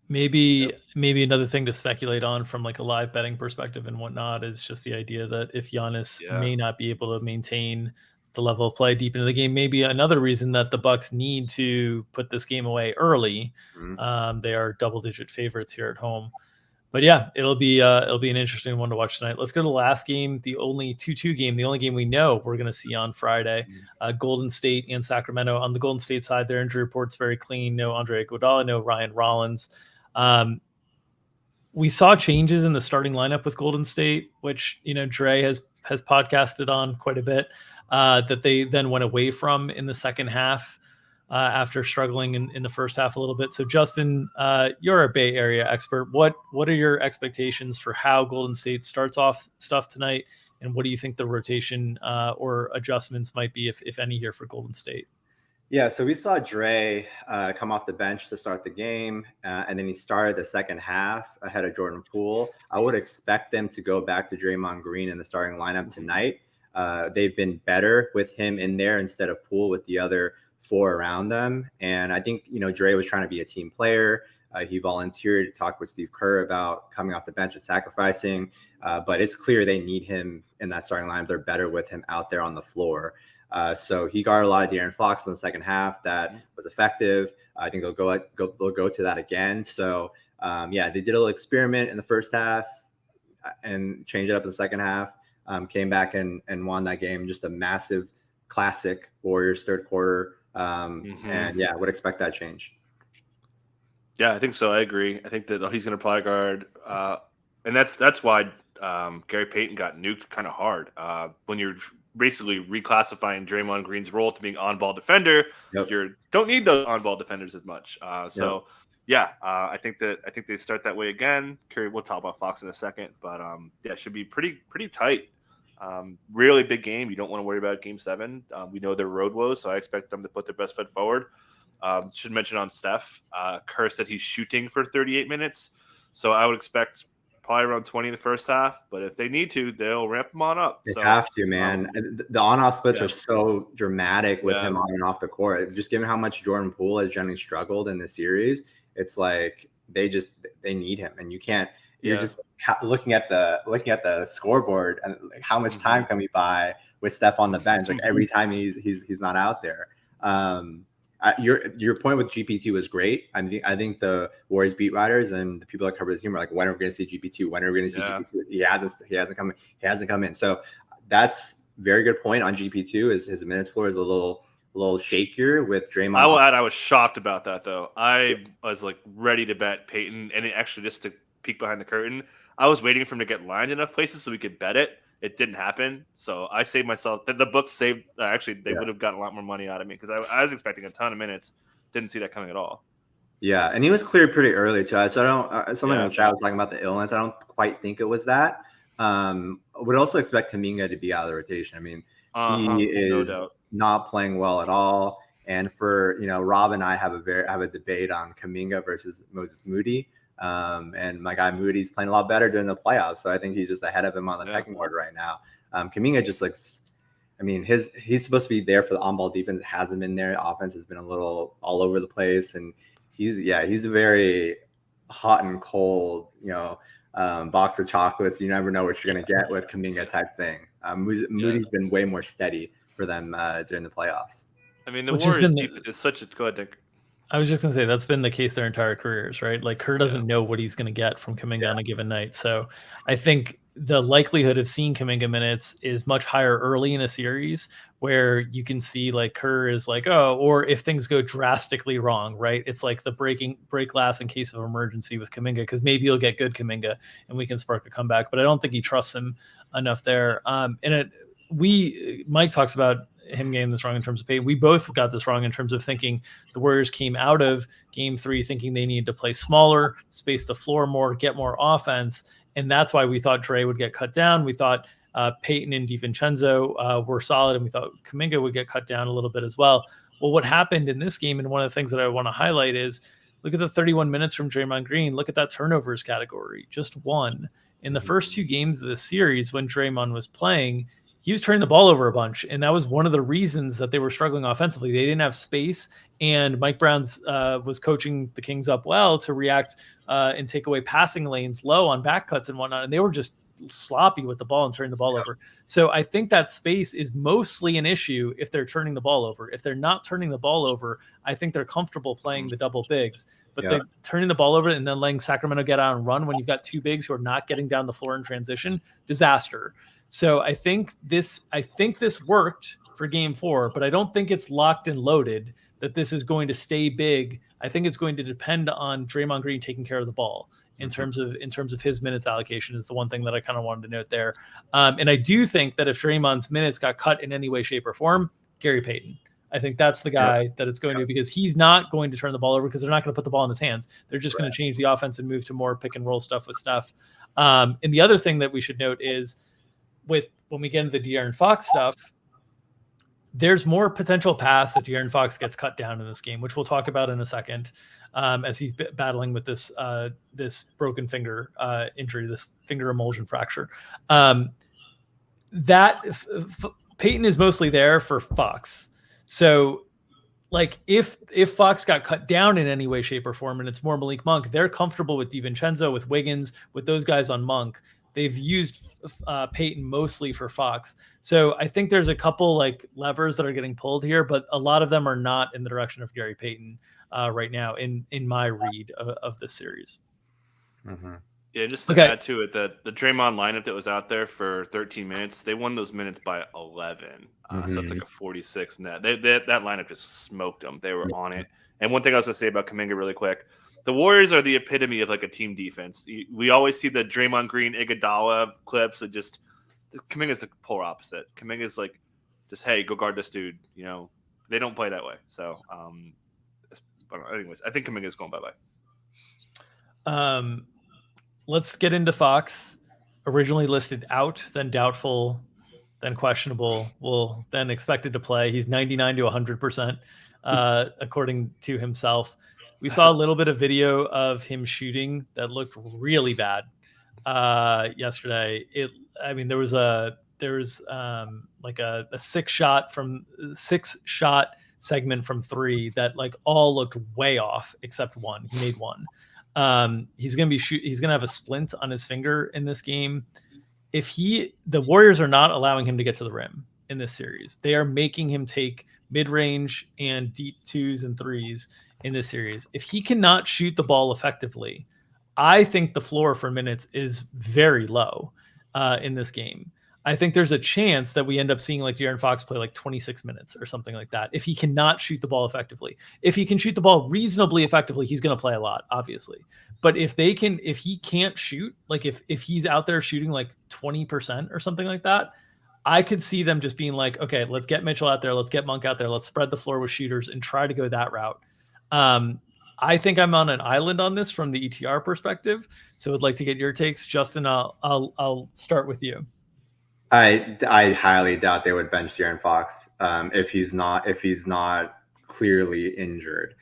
Maybe another thing to speculate on from like a live betting perspective and whatnot is just the idea that if Giannis may not be able to maintain the level of play deep into the game, maybe another reason that the Bucks need to put this game away early. They are double-digit favorites here at home. But yeah, it'll be an interesting one to watch tonight. Let's go to the last game, the only 2-2 game, the only game we know we're going to see on Friday. Golden State and Sacramento. On the Golden State side, their injury report's very clean. No Andre Iguodala, no Ryan Rollins. We saw changes in the starting lineup with Golden State, which Dre has podcasted on quite a bit. That they then went away from in the second half. After struggling in the first half a little bit. So Justin, you're a Bay Area expert. What are your expectations for how Golden State starts off stuff tonight? And what do you think the rotation or adjustments might be, if any, here for Golden State? Yeah, so we saw Dre come off the bench to start the game, and then he started the second half ahead of Jordan Poole. I would expect them to go back to Draymond Green in the starting lineup tonight. They've been better with him in there instead of Poole with the other 4 around them. And I think, Dre was trying to be a team player. He volunteered to talk with Steve Kerr about coming off the bench and sacrificing. But it's clear they need him in that starting lineup. They're better with him out there on the floor. So he guarded a lot of De'Aaron Fox in the second half. That was effective. I think they'll go to that again. So, they did a little experiment in the first half and changed it up in the second half. Came back and won that game. Just a massive classic Warriors third quarter. And would expect that change. Yeah, I think so. I agree. I think that he's going to probably guard, and that's why Gary Payton got nuked kind of hard. When you're basically reclassifying Draymond Green's role to being on-ball defender, you don't need those on-ball defenders as much. I think they start that way again. We'll talk about Fox in a second, but it should be pretty tight. Really big game. You don't want to worry about game 7. We know their road woes, so I expect them to put their best foot forward. Should mention on Steph, Kerr said he's shooting for 38 minutes. So I would expect probably around 20 in the first half, but if they need to, they'll ramp them on up. They have to, man. The on-off splits are so dramatic with him on and off the court. Just given how much Jordan Poole has generally struggled in the series, it's like they need him, and you can't. You're just looking at the scoreboard and like how much time can we buy with Steph on the bench? Like every time he's not out there. Your point with GPT was great. I think the Warriors beat writers and the people that cover the team are like, when are we going to see GPT? When are we going to see GPT? He hasn't come in. So that's very good point on GP2. Is his minutes floor is a little shakier with Draymond. I will add, I was shocked about that though. I was like ready to bet Peyton, and actually just to peek behind the curtain, I was waiting for him to get lined enough places so we could bet it. It didn't happen, so I saved myself. The books saved. Actually, they would have gotten a lot more money out of me because I was expecting a ton of minutes. Didn't see that coming at all. Yeah, and he was cleared pretty early too. So I don't. Someone in the chat was talking about the illness. I don't quite think it was that. Would also expect Kuminga to be out of the rotation. I mean, he is not playing well at all. And for Rob and I have a debate on Kuminga versus Moses Moody. And my guy Moody's playing a lot better during the playoffs, so I think he's just ahead of him on the pecking order right now. Kuminga just looks. I mean, he's supposed to be there for the on-ball defense. It hasn't been there. Offense has been a little all over the place, and he's a very hot and cold, box of chocolates. You never know what you're gonna get with Kuminga type thing. Moody's been way more steady for them during the playoffs. I mean, the Warriors is such a good. Dick. I was just going to say that's been the case their entire careers, right? Like Kerr doesn't know what he's going to get from Kuminga on a given night. So I think the likelihood of seeing Kuminga minutes is much higher early in a series where you can see like Kerr is like, or if things go drastically wrong, right? It's like the break glass in case of emergency with Kuminga, because maybe you'll get good Kuminga and we can spark a comeback. But I don't think he trusts him enough there. Mike talks about him getting this wrong in terms of pay. We both got this wrong in terms of thinking the Warriors came out of game 3 thinking they needed to play smaller, space the floor more, get more offense. And that's why we thought Dre would get cut down. We thought Peyton and DiVincenzo were solid, and we thought Kuminga would get cut down a little bit as well. Well, what happened in this game, and one of the things that I want to highlight is look at the 31 minutes from Draymond Green. Look at that turnovers category, just one. In the first 2 games of the series when Draymond was playing, he was turning the ball over a bunch, and that was one of the reasons that they were struggling offensively. They didn't have space, and Mike Brown's was coaching the Kings up well to react and take away passing lanes low on back cuts and whatnot, and they were just sloppy with the ball and turning the ball over. So I think that space is mostly an issue if they're turning the ball over. If they're not turning the ball over, I think they're comfortable playing the double bigs. But they're turning the ball over and then letting Sacramento get out and run when you've got two bigs who are not getting down the floor in transition, disaster. So I think this worked for game 4, but I don't think it's locked and loaded that this is going to stay big. I think it's going to depend on Draymond Green taking care of the ball in terms of his minutes allocation is the one thing that I kind of wanted to note there. And I do think that if Draymond's minutes got cut in any way, shape, or form, Gary Payton. I think that's the guy that it's going to, because he's not going to turn the ball over because they're not going to put the ball in his hands. They're just going to change the offense and move to more pick and roll stuff with Steph. And the other thing that we should note is when we get into the De'Aaron Fox stuff, there's more potential pass that De'Aaron Fox gets cut down in this game, which we'll talk about in a second, as he's battling with this broken finger injury, this finger emulsion fracture. Peyton is mostly there for Fox. So, like, if Fox got cut down in any way, shape, or form, and it's more Malik Monk, they're comfortable with DiVincenzo, with Wiggins, with those guys on Monk. They've used Peyton mostly for Fox. So I think there's a couple like levers that are getting pulled here, but a lot of them are not in the direction of Gary Payton right now in my read of this series. Mm-hmm. Yeah, just to add to it, the Draymond lineup that was out there for 13 minutes, they won those minutes by 11. So it's like a 46 net. That lineup just smoked them. They were on it. And one thing I was going to say about Kuminga really quick, the Warriors are the epitome of like a team defense. We always see the Draymond Green, Iguodala clips. And just Kuminga's the polar opposite. Kuminga's like, just, hey, go guard this dude. You know, they don't play that way. So, anyways, I think Kuminga's going bye-bye. Let's get into Fox. Originally listed out, then doubtful, then questionable. Well, then expected to play. He's 99 to 100%, according to himself. We saw a little bit of video of him shooting that looked really bad yesterday. There was like a six shot segment from 3 that like all looked way off except one. He made one. He's gonna have a splint on his finger in this game. The Warriors are not allowing him to get to the rim in this series. They are making him take mid-range and deep 2s and 3s in this series. If he cannot shoot the ball effectively, I think the floor for minutes is very low in this game. I think there's a chance that we end up seeing like De'Aaron Fox play like 26 minutes or something like that if he cannot shoot the ball effectively. If he can shoot the ball reasonably effectively, he's going to play a lot, obviously. But if he can't shoot, like if he's out there shooting like 20% or something like that, I could see them just being like, okay, let's get Mitchell out there, let's get Monk out there, let's spread the floor with shooters and try to go that route. I think I'm on an island on this from the ETR perspective, so I'd like to get your takes. Justin, I'll start with you. I highly doubt they would bench De'Aaron Fox if he's not clearly injured.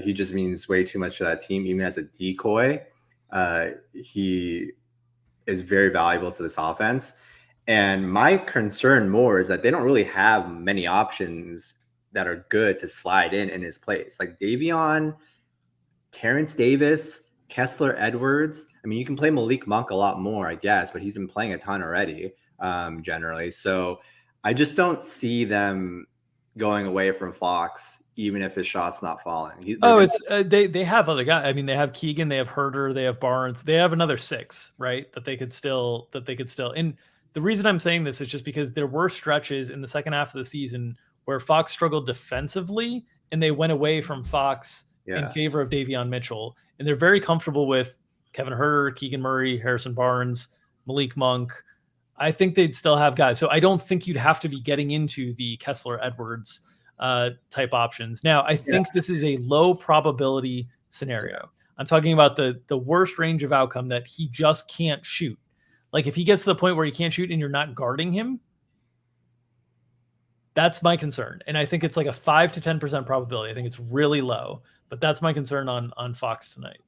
He just means way too much to that team. Even as a decoy, he is very valuable to this offense. And my concern more is that they don't really have many options that are good to slide in his place. Like Davion, Terrence Davis, Kessler Edwards. I mean, you can play Malik Monk a lot more, I guess, but he's been playing a ton already. Generally. So I just don't see them going away from Fox, even if his shot's not falling. They have other guys. I mean, they have Keegan, they have Herter, they have Barnes, they have another 6, right? That they could still. And the reason I'm saying this is just because there were stretches in the second half of the season where Fox struggled defensively and they went away from Fox in favor of Davion Mitchell. And they're very comfortable with Kevin Herter, Keegan Murray, Harrison Barnes, Malik Monk. I think they'd still have guys. So I don't think you'd have to be getting into the Kessler Edwards type options. Now, I think this is a low probability scenario. I'm talking about the worst range of outcome that he just can't shoot. Like if he gets to the point where he can't shoot and you're not guarding him, that's my concern. And I think it's like a 5 to 10% probability. I think it's really low, but that's my concern on Fox tonight.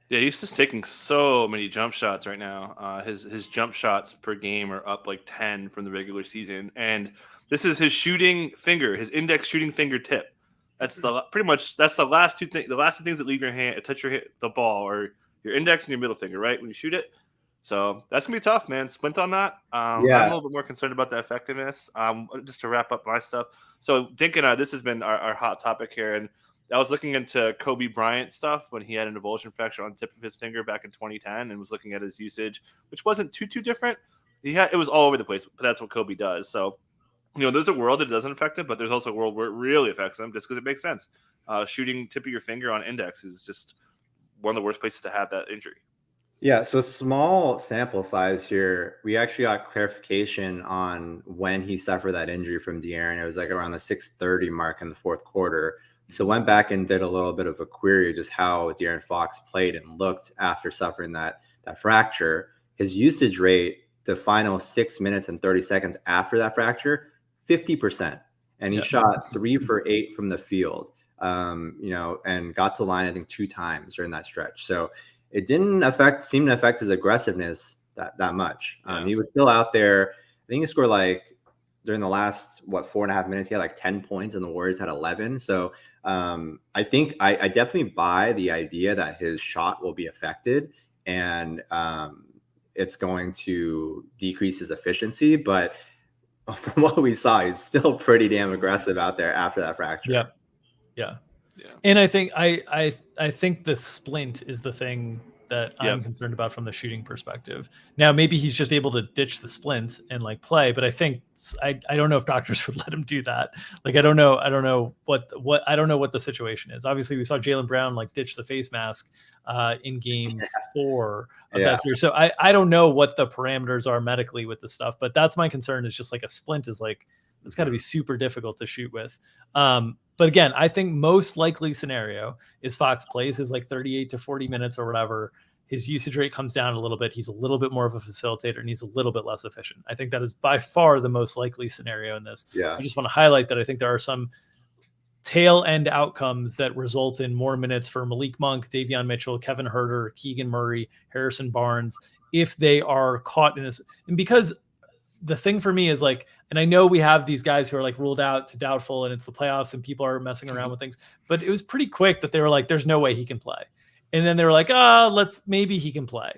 Yeah, he's just taking so many jump shots right now. His jump shots per game are up like 10 from the regular season, and this is his shooting finger, his index shooting finger tip. That's the last two things. The last two things that leave your hand, touch the ball, or your index and your middle finger, right when you shoot it. So that's gonna be tough, man. Splint on that. I'm a little bit more concerned about the effectiveness. Just to wrap up my stuff. So Dink and I, this has been our hot topic here, and I was looking into Kobe Bryant stuff when he had an avulsion fracture on the tip of his finger back in 2010, and was looking at his usage, which wasn't too different. It was all over the place, but that's what Kobe does. So, there's a world that doesn't affect him, but there's also a world where it really affects him, just because it makes sense. Shooting tip of your finger on index is just one of the worst places to have that injury. Yeah, so small sample size here. We actually got clarification on when he suffered that injury from De'Aaron. It was like around the 6:30 mark in the fourth quarter. So went back and did a little bit of a query, just how De'Aaron Fox played and looked after suffering that fracture. His usage rate, the final 6 minutes and 30 seconds after that fracture, 50%. And he shot 3 for 8 from the field, and got to line, I think, 2 times during that stretch. So it didn't seem to affect his aggressiveness that much. He was still out there. I think he scored during the last 4.5 minutes, he had 10 points, and the Warriors had 11. So I think I definitely buy the idea that his shot will be affected, and it's going to decrease his efficiency. But from what we saw, he's still pretty damn aggressive out there after that fracture. Yeah. And I think I think the splint is the thing that I'm concerned about from the shooting perspective. Now, maybe he's just able to ditch the splint and play, but I think I don't know if doctors would let him do that. I don't know what the situation is. Obviously, we saw Jaylen Brown ditch the face mask in game 4 of that series. So I don't know what the parameters are medically with this stuff, but that's my concern. Is just a splint is it's got to be super difficult to shoot with. But again, I think most likely scenario is Fox plays his 38 to 40 minutes or whatever. His usage rate comes down a little bit. He's a little bit more of a facilitator, and he's a little bit less efficient. I think that is by far the most likely scenario in this. I just want to highlight that I think there are some tail end outcomes that result in more minutes for Malik Monk, Davion Mitchell, Kevin Huerter, Keegan Murray, Harrison Barnes, if they are caught in this. And because the thing for me is and I know we have these guys who are ruled out to doubtful, and it's the playoffs and people are messing around with things, but it was pretty quick that they were there's no way he can play. And then they were maybe he can play.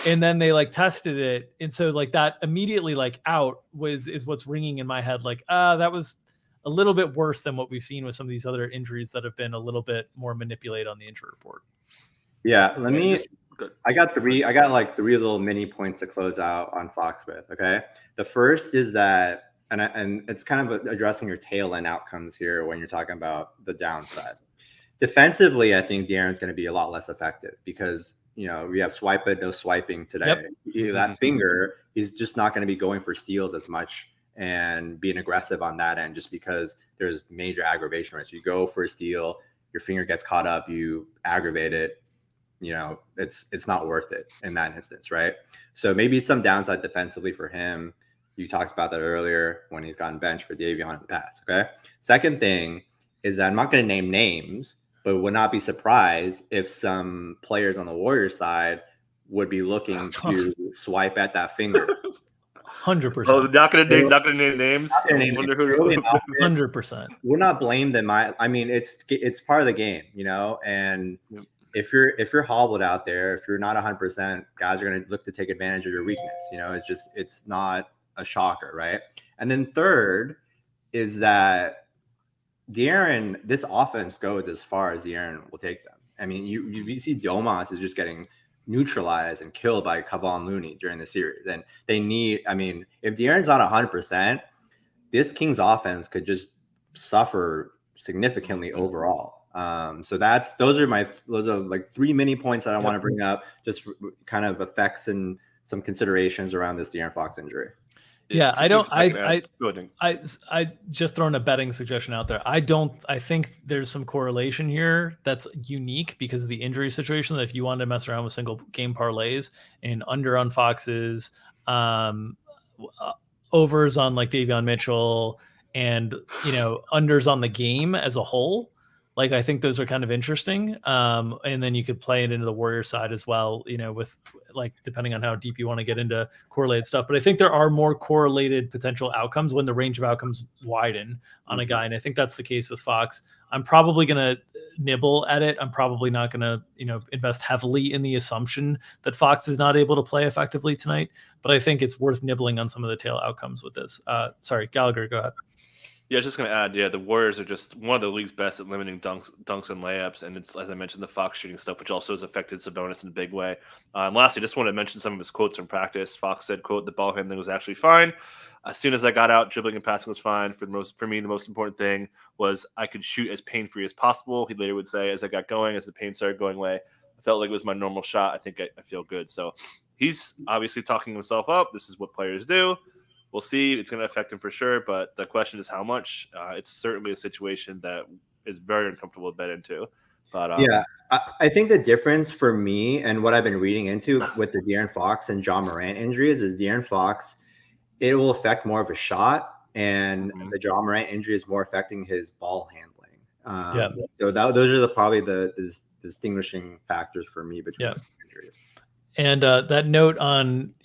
And then they tested it. And so that immediately out is what's ringing in my head. That was a little bit worse than what we've seen with some of these other injuries that have been a little bit more manipulated on the injury report. Yeah. I got three little mini points to close out on Fox with. Okay. The first is that, and it's kind of addressing your tail end outcomes here when you're talking about the downside. Defensively, I think De'Aaron's going to be a lot less effective because, we have swipe it, no swiping today. That finger, he's just not going to be going for steals as much and being aggressive on that end, just because there's major aggravation risk. You go for a steal, your finger gets caught up, you aggravate it. It's not worth it in that instance, right? So maybe some downside defensively for him. You talked about that earlier when he's gotten benched for Davion in the past, okay? Second thing is that I'm not going to name names, but would not be surprised if some players on the Warriors side would be looking to swipe at that finger. 100%. Oh, not going to name names. I wonder who. 100%. Would not blame them. I mean, it's part of the game, and. If you're hobbled out there, if you're not 100%, guys are going to look to take advantage of your weakness. It's not a shocker, right? And then third is that De'Aaron, this offense goes as far as De'Aaron will take them. I mean, you see Domas is just getting neutralized and killed by Kevon Looney during the series, and they need. I mean, if De'Aaron's not 100%, this Kings offense could just suffer significantly overall. So those are 3 mini points that I want to bring up, just kind of effects and some considerations around this De'Aaron Fox injury. Yeah, I just throwing a betting suggestion out there. I think there's some correlation here that's unique because of the injury situation, that if you wanted to mess around with single game parlays and under on Fox's, overs on Davion Mitchell, and unders on the game as a whole, Like, I think those are kind of interesting. And then you could play it into the Warriors side as well, with like, depending on how deep you want to get into correlated stuff. But I think there are more correlated potential outcomes when the range of outcomes widen on a guy. And I think that's the case with Fox. I'm probably going to nibble at it. I'm probably not going to, invest heavily in the assumption that Fox is not able to play effectively tonight. But I think it's worth nibbling on some of the tail outcomes with this. Sorry, Gallagher, go ahead. Yeah, just going to add, the Warriors are just one of the league's best at limiting dunks and layups. And it's, as I mentioned, the Fox shooting stuff, which also has affected Sabonis in a big way. And lastly, just want to mention some of his quotes from practice. Fox said, quote, "The ball handling was actually fine. As soon as I got out, dribbling and passing was fine. For me, the most important thing was I could shoot as pain-free as possible." He later would say, "As I got going, as the pain started going away, I felt like it was my normal shot. I think I feel good." So he's obviously talking himself up. This is what players do. We'll see. It's going to affect him for sure, but the question is how much. It's certainly a situation that is very uncomfortable to bet into. But yeah, I think the difference for me and what I've been reading into with the De'Aaron Fox and John Morant injuries is De'Aaron Fox, it will affect more of a shot, and the John Morant injury is more affecting his ball handling. So those are probably the distinguishing factors for me between injuries. And that note on,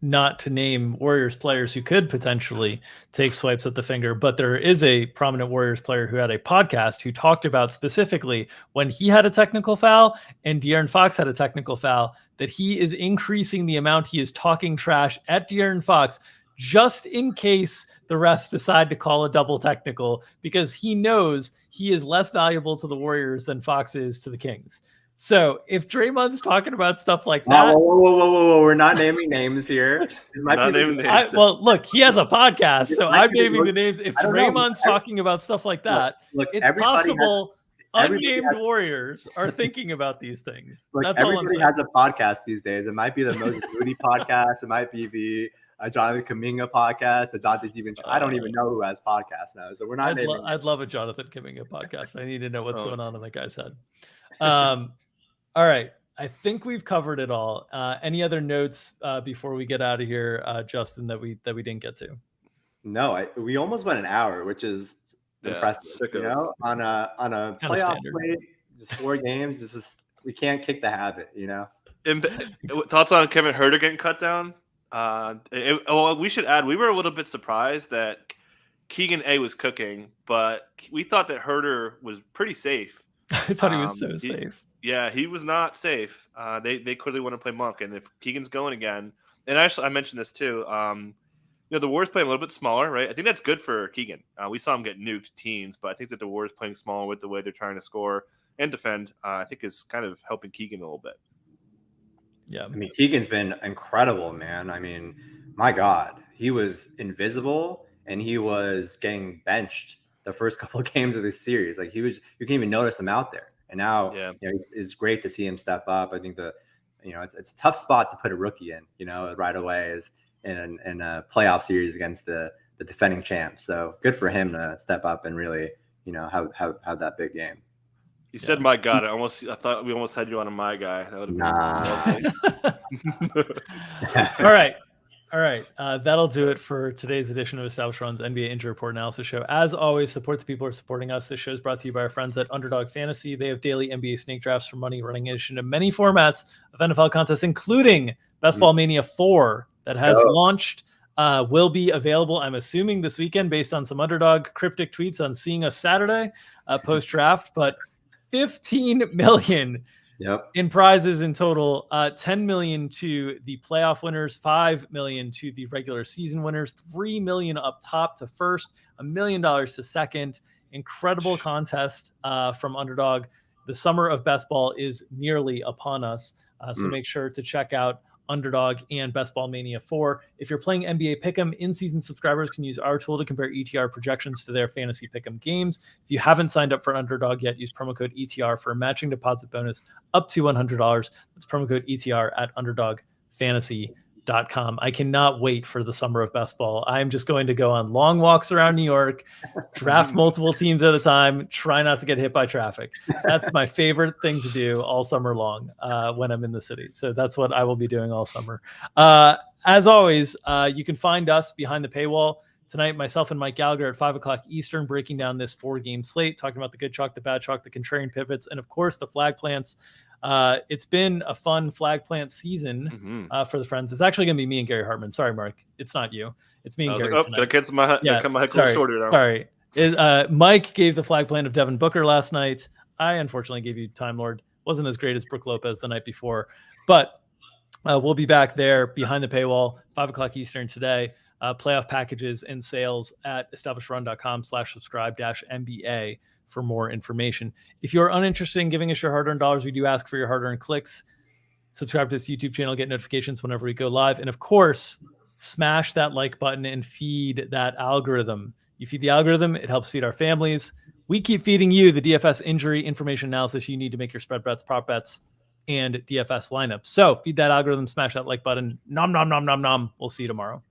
not to name Warriors players who could potentially take swipes at the finger, but there is a prominent Warriors player who had a podcast who talked about specifically when he had a technical foul and De'Aaron Fox had a technical foul, that he is increasing the amount he is talking trash at De'Aaron Fox just in case the refs decide to call a double technical, because he knows he is less valuable to the Warriors than Fox is to the Kings. So if Draymond's talking about stuff like that, whoa, we're not naming names here. Well, look, he has a podcast, so I'm naming the names. If Draymond's talking about stuff like that, it's possible unnamed Warriors are thinking about these things. That's everybody has a podcast these days. It might be the Moses Moody podcast. It might be the Jonathan Kuminga podcast, the Dante DiVincenzo. I don't even know who has podcasts now, so we're not naming. I'd love a Jonathan Kuminga podcast. I need to know what's going on in that guy's head. All right. I think we've covered it all. Any other notes before we get out of here, Justin, that we didn't get to? No, we almost went an hour, which is impressive. On a playoff plate, just 4 games. We can't kick the habit. Thoughts on Kevin Huerter getting cut down? We should add, we were a little bit surprised that Keegan A was cooking, but we thought that Huerter was pretty safe. I thought he was so safe. Yeah, he was not safe. They clearly want to play Monk, and if Keegan's going again, and actually I mentioned this too. The Warriors playing a little bit smaller, right? I think that's good for Keegan. We saw him get nuked teens, but I think that the Warriors playing smaller with the way they're trying to score and defend, I think is kind of helping Keegan a little bit. Yeah, I mean, Keegan's been incredible, man. I mean, my God, he was invisible and he was getting benched the first couple of games of this series. Like you can't even notice him out there. And now, it's great to see him step up. I think it's a tough spot to put a rookie in, right away is in a playoff series against the defending champ. So good for him to step up and really, have that big game. You said, "My God!" I thought we almost had you on a "my guy." That would have been All right. That'll do it for today's edition of Established Run's NBA Injury Report Analysis Show. As always, support the people who are supporting us. This show is brought to you by our friends at Underdog Fantasy. They have daily NBA snake drafts for money, running in addition to many formats of NFL contests, including Best Ball Mania 4 that has launched. Will be available, I'm assuming, this weekend based on some Underdog cryptic tweets on seeing us Saturday post-draft. But $15 million in prizes in total, $10 million to the playoff winners, $5 million to the regular season winners, $3 million up top to first, $1 million to second. Incredible contest from Underdog. The summer of best ball is nearly upon us, so make sure to check out Underdog and Best Ball Mania 4. If you're playing NBA Pick'em, in-season subscribers can use our tool to compare ETR projections to their fantasy Pick'em games. If you haven't signed up for Underdog yet, use promo code ETR for a matching deposit bonus up to $100. That's promo code ETR at UnderdogFantasy.com. I cannot wait for the summer of best ball. I'm just going to go on long walks around New York, draft multiple teams at a time, try not to get hit by traffic. That's my favorite thing to do all summer long when I'm in the city. So that's what I will be doing all summer. As always, you can find us behind the paywall Tonight, myself and Mike Gallagher at 5 o'clock Eastern, breaking down this 4-game slate, talking about the good chalk, the bad chalk, the contrarian pivots, and of course the flag plants. It's been a fun flag plant season for the friends. It's actually going to be me and Gary Hartman. Sorry, Mark. It's not you. It's me and Gary. Gotta cut my head shorter now. Sorry. Mike gave the flag plant of Devin Booker last night. I unfortunately gave you Time Lord. Wasn't as great as Brook Lopez the night before, but we'll be back there behind the paywall, 5 o'clock Eastern today. Playoff packages and sales at establishedrun.com/subscribe-MBA for more information. If you're uninterested in giving us your hard-earned dollars, we do ask for your hard-earned clicks. Subscribe to this YouTube channel, get notifications whenever we go live. And of course, smash that like button and feed that algorithm. You feed the algorithm, it helps feed our families. We keep feeding you the DFS injury information analysis you need to make your spread bets, prop bets, and DFS lineups. So feed that algorithm, smash that like button. Nom, nom, nom, nom, nom. We'll see you tomorrow.